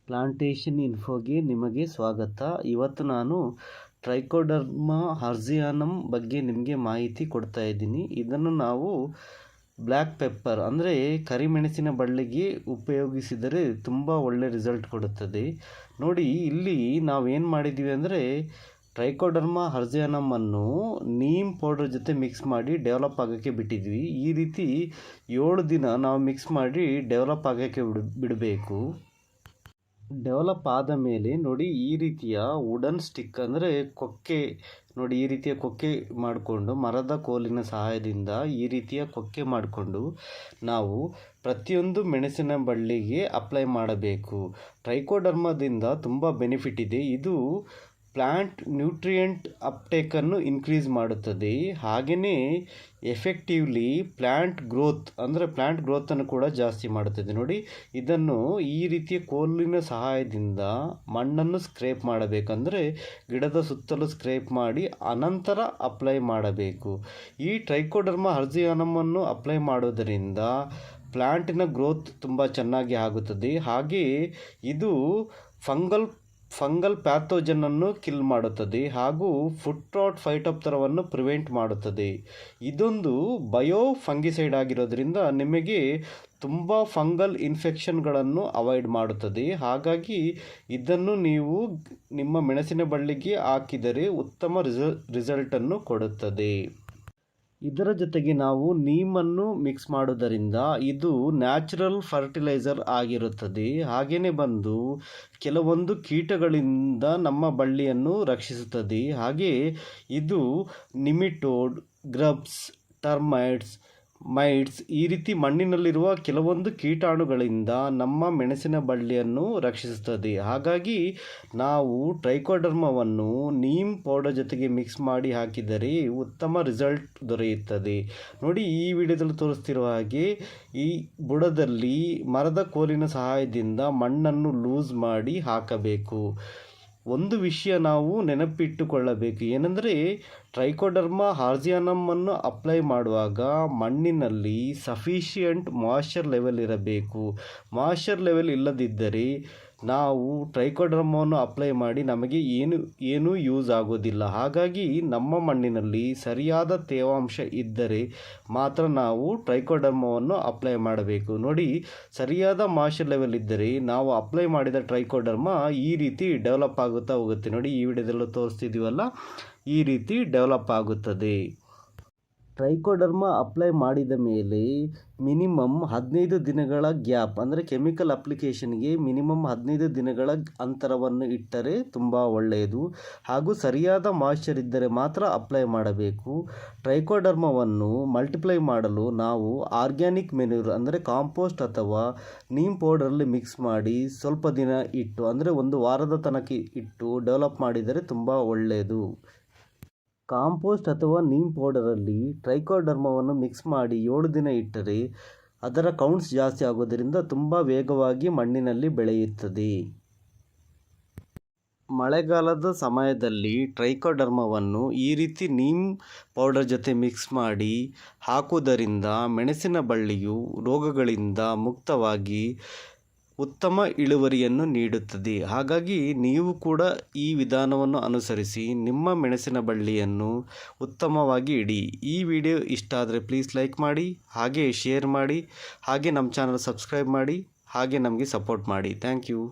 Plantation ಇನ್ಫೋಗೆ ನಿಮಗೆ ಸ್ವಾಗತ. ಇವತ್ತು ನಾನು ಟ್ರೈಕೋಡರ್ಮಾ ಹರ್ಜಿಯಾನಮ್ ಬಗ್ಗೆ ನಿಮಗೆ ಮಾಹಿತಿ ಕೊಡ್ತಾ ಇದ್ದೀನಿ. ಇದನ್ನು ನಾವು ಬ್ಲ್ಯಾಕ್ ಪೆಪ್ಪರ್ ಅಂದರೆ ಕರಿಮೆಣಸಿನ ಬಳ್ಳಿಗೆ ಉಪಯೋಗಿಸಿದರೆ ತುಂಬ ಒಳ್ಳೆ ರಿಸಲ್ಟ್ ಕೊಡುತ್ತದೆ. ನೋಡಿ, ಇಲ್ಲಿ ನಾವೇನು ಮಾಡಿದ್ದೀವಿ ಅಂದರೆ ಟ್ರೈಕೋಡರ್ಮಾ ಹರ್ಜಿಯಾನಮನ್ನು ನೀಮ್ ಪೌಡರ್ ಜೊತೆ ಮಿಕ್ಸ್ ಮಾಡಿ ಡೆವಲಪ್ ಆಗೋಕ್ಕೆ ಬಿಟ್ಟಿದ್ವಿ. ಈ ರೀತಿ 7 ದಿನ ನಾವು ಮಿಕ್ಸ್ ಮಾಡಿ ಡೆವಲಪ್ ಆಗೋಕ್ಕೆ ಬಿಡಬೇಕು. ಡೆವಲಪ್ ಆದ ಮೇಲೆ ನೋಡಿ, ಈ ರೀತಿಯ ವುಡನ್ ಸ್ಟಿಕ್ ಅಂದರೆ ಕೊಕ್ಕೆ ನೋಡಿ, ಈ ರೀತಿಯ ಕೊಕ್ಕೆ ಮಾಡಿಕೊಂಡು ಮರದ ಕೋಲಿನ ಸಹಾಯದಿಂದ ಈ ರೀತಿಯ ಕೊಕ್ಕೆ ಮಾಡಿಕೊಂಡು ನಾವು ಪ್ರತಿಯೊಂದು ಮೆಣಸಿನ ಬಳ್ಳಿಗೆ ಅಪ್ಲೈ ಮಾಡಬೇಕು. ಟ್ರೈಕೋಡರ್ಮಾದಿಂದ ತುಂಬ ಬೆನಿಫಿಟ್ ಇದೆ. ಇದು ಪ್ಲ್ಯಾಂಟ್ ನ್ಯೂಟ್ರಿಯೆಂಟ್ ಅಪ್ಟೇಕನ್ನು ಇನ್ಕ್ರೀಸ್ ಮಾಡುತ್ತದೆ. ಹಾಗೆಯೇ ಎಫೆಕ್ಟಿವ್ಲಿ ಪ್ಲ್ಯಾಂಟ್ ಗ್ರೋತನ್ನು ಕೂಡ ಜಾಸ್ತಿ ಮಾಡುತ್ತದೆ. ನೋಡಿ, ಇದನ್ನು ಈ ರೀತಿಯ ಕೋಲಿನ ಸಹಾಯದಿಂದ ಮಣ್ಣನ್ನು ಸ್ಕ್ರೇಪ್ ಮಾಡಬೇಕಂದ್ರೆ ಗಿಡದ ಸುತ್ತಲೂ ಸ್ಕ್ರೇಪ್ ಮಾಡಿ ಅನಂತರ ಅಪ್ಲೈ ಮಾಡಬೇಕು. ಈ ಟ್ರೈಕೋಡರ್ಮಾ ಹರ್ಜಿಯಾನಮನ್ನು ಅಪ್ಲೈ ಮಾಡೋದರಿಂದ ಪ್ಲ್ಯಾಂಟಿನ ಗ್ರೋತ್ ತುಂಬ ಚೆನ್ನಾಗಿ ಆಗುತ್ತದೆ. ಹಾಗೆಯೇ ಇದು ಫಂಗಲ್ ಪ್ಯಾಥೋಜನನ್ನು ಕಿಲ್ ಮಾಡುತ್ತದೆ ಹಾಗೂ ಫುಟ್ ರಾಟ್ ಫೈಟೋಪ್ತರವನ್ನು ಪ್ರಿವೆಂಟ್ ಮಾಡುತ್ತದೆ. ಇದೊಂದು ಬಯೋ ಫಂಗಿಸೈಡ್ ಆಗಿರೋದ್ರಿಂದ ನಿಮಗೆ ತುಂಬ ಫಂಗಲ್ ಇನ್ಫೆಕ್ಷನ್ಗಳನ್ನು ಅವಾಯ್ಡ್ ಮಾಡುತ್ತದೆ. ಹಾಗಾಗಿ ಇದನ್ನು ನೀವು ನಿಮ್ಮ ಮೆಣಸಿನ ಬಳ್ಳಿಗೆ ಹಾಕಿದರೆ ಉತ್ತಮ ರಿಸಲ್ಟನ್ನು ಕೊಡುತ್ತದೆ. ಇದರ ಜೊತೆಗೆ ನಾವು ನೀಮನ್ನು ಮಿಕ್ಸ್ ಮಾಡೋದರಿಂದ ಇದು ನ್ಯಾಚುರಲ್ ಫರ್ಟಿಲೈಸರ್ ಆಗಿರುತ್ತದೆ. ಹಾಗೆಯೇ ಬಂದು ಕೆಲವೊಂದು ಕೀಟಗಳಿಂದ ನಮ್ಮ ಬಳ್ಳಿಯನ್ನು ರಕ್ಷಿಸುತ್ತದೆ. ಹಾಗೆಯೇ ಇದು ನಿಮಿಟೋಡ್, ಗ್ರಬ್ಸ್, ಟರ್ಮೈಟ್ಸ್, ಮೈಟ್ಸ್ ಈ ರೀತಿ ಮಣ್ಣಿನಲ್ಲಿರುವ ಕೆಲವೊಂದು ಕೀಟಾಣುಗಳಿಂದ ನಮ್ಮ ಮೆಣಸಿನ ಬಳ್ಳಿಯನ್ನು ರಕ್ಷಿಸುತ್ತದೆ. ಹಾಗಾಗಿ ನಾವು ಟ್ರೈಕೋಡರ್ಮಾವನ್ನು ನೀಮ್ ಪೌಡರ್ ಜೊತೆಗೆ ಮಿಕ್ಸ್ ಮಾಡಿ ಹಾಕಿದರೆ ಉತ್ತಮ ರಿಸಲ್ಟ್ ದೊರೆಯುತ್ತದೆ. ನೋಡಿ, ಈ ವಿಡಿಯೋದಲ್ಲಿ ತೋರಿಸ್ತಿರುವ ಹಾಗೆ ಈ ಬುಡದಲ್ಲಿ ಮರದ ಕೋಲಿನ ಸಹಾಯದಿಂದ ಮಣ್ಣನ್ನು ಲೂಸ್ ಮಾಡಿ ಹಾಕಬೇಕು. ಒಂದು ವಿಷಯ ನಾವು ನೆನಪಿಟ್ಟುಕೊಳ್ಳಬೇಕು, ಏನೆಂದರೆ ಟ್ರೈಕೋಡರ್ಮಾ ಹರ್ಜಿಯಾನಮನ್ನು ಅಪ್ಲೈ ಮಾಡುವಾಗ ಮಣ್ಣಿನಲ್ಲಿ ಸಫಿಷಿಯೆಂಟ್ ಮಾಯ್ಶ್ಚರ್ ಲೆವೆಲ್ ಇರಬೇಕು. ಮಾಯ್ಶ್ಚರ್ ಲೆವೆಲ್ ಇಲ್ಲದಿದ್ದರೆ ನಾವು ಟ್ರೈಕೋಡರ್ಮಾವನ್ನು ಅಪ್ಲೈ ಮಾಡಿ ನಮಗೆ ಏನೂ ಯೂಸ್ ಆಗೋದಿಲ್ಲ. ಹಾಗಾಗಿ ನಮ್ಮ ಮಣ್ಣಿನಲ್ಲಿ ಸರಿಯಾದ ತೇವಾಂಶ ಇದ್ದರೆ ಮಾತ್ರ ನಾವು ಟ್ರೈಕೋಡರ್ಮಾವನ್ನು ಅಪ್ಲೈ ಮಾಡಬೇಕು. ನೋಡಿ, ಸರಿಯಾದ ಮಾಯ್ಶ್ಚರ್ ಲೆವೆಲ್ ಇದ್ದರೆ ನಾವು ಅಪ್ಲೈ ಮಾಡಿದ ಟ್ರೈಕೋಡರ್ಮಾ ಈ ರೀತಿ ಡೆವಲಪ್ ಆಗುತ್ತಾ ಹೋಗುತ್ತೆ. ನೋಡಿ, ಈ ವಿಡಿಯೋದಲ್ಲೂ ತೋರಿಸ್ತಿದ್ದೀವಲ್ಲ, ಈ ರೀತಿ ಡೆವಲಪ್ ಆಗುತ್ತದೆ. ಟ್ರೈಕೋಡರ್ಮಾ ಅಪ್ಲೈ ಮಾಡಿದ ಮೇಲೆ ಮಿನಿಮಮ್ 15 ದಿನಗಳ ಗ್ಯಾಪ್ ಅಂದರೆ ಕೆಮಿಕಲ್ ಅಪ್ಲಿಕೇಶನ್ಗೆ ಮಿನಿಮಮ್ 15 ದಿನಗಳ ಅಂತರವನ್ನು ಇಟ್ಟರೆ ತುಂಬ ಒಳ್ಳೆಯದು. ಹಾಗೂ ಸರಿಯಾದ ಮಾಯ್ಶ್ಚರ್ ಇದ್ದರೆ ಮಾತ್ರ ಅಪ್ಲೈ ಮಾಡಬೇಕು. ಟ್ರೈಕೋಡರ್ಮಾವನ್ನು ಮಲ್ಟಿಪ್ಲೈ ಮಾಡಲು ನಾವು ಆರ್ಗ್ಯಾನಿಕ್ ಮೆನ್ಯೂರ್ ಅಂದರೆ ಕಾಂಪೋಸ್ಟ್ ಅಥವಾ ನೀಮ್ ಪೌಡರಲ್ಲಿ ಮಿಕ್ಸ್ ಮಾಡಿ ಸ್ವಲ್ಪ ದಿನ ಇಟ್ಟು ಅಂದರೆ 1 ವಾರದ ತನಕ ಇಟ್ಟು ಡೆವಲಪ್ ಮಾಡಿದರೆ ತುಂಬ ಒಳ್ಳೆಯದು. ಕಾಂಪೋಸ್ಟ್ ಅಥವಾ ನೀಮ್ ಪೌಡರಲ್ಲಿ ಟ್ರೈಕೋಡರ್ಮಾವನ್ನು ಮಿಕ್ಸ್ ಮಾಡಿ 7 ದಿನ ಇಟ್ಟರೆ ಅದರ ಕೌಂಟ್ಸ್ ಜಾಸ್ತಿ ಆಗೋದರಿಂದ ತುಂಬ ವೇಗವಾಗಿ ಮಣ್ಣಿನಲ್ಲಿ ಬೆಳೆಯುತ್ತದೆ. ಮಳೆಗಾಲದ ಸಮಯದಲ್ಲಿ ಟ್ರೈಕೋಡರ್ಮಾವನ್ನು ಈ ರೀತಿ ನೀಮ್ ಪೌಡರ್ ಜೊತೆ ಮಿಕ್ಸ್ ಮಾಡಿ ಹಾಕುವುದರಿಂದ ಮೆಣಸಿನ ಬಳ್ಳಿಯು ರೋಗಗಳಿಂದ ಮುಕ್ತವಾಗಿ ಉತ್ತಮ ಇಳುವರಿಯನ್ನು ನೀಡುತ್ತದೆ. ಹಾಗಾಗಿ ನೀವು ಕೂಡ ಈ ವಿಧಾನವನ್ನು ಅನುಸರಿಸಿ ನಿಮ್ಮ ಮೆಣಸಿನ ಬಳ್ಳಿಯನ್ನು ಉತ್ತಮವಾಗಿ ಇಡಿ. ಈ ವಿಡಿಯೋ ಇಷ್ಟ ಆದರೆ ಪ್ಲೀಸ್ ಲೈಕ್ ಮಾಡಿ, ಹಾಗೆ ಶೇರ್ ಮಾಡಿ, ಹಾಗೆ ನಮ್ಮ ಚಾನಲ್ ಸಬ್ಸ್ಕ್ರೈಬ್ ಮಾಡಿ, ಹಾಗೆ ನಮಗೆ ಸಪೋರ್ಟ್ ಮಾಡಿ. Thank you.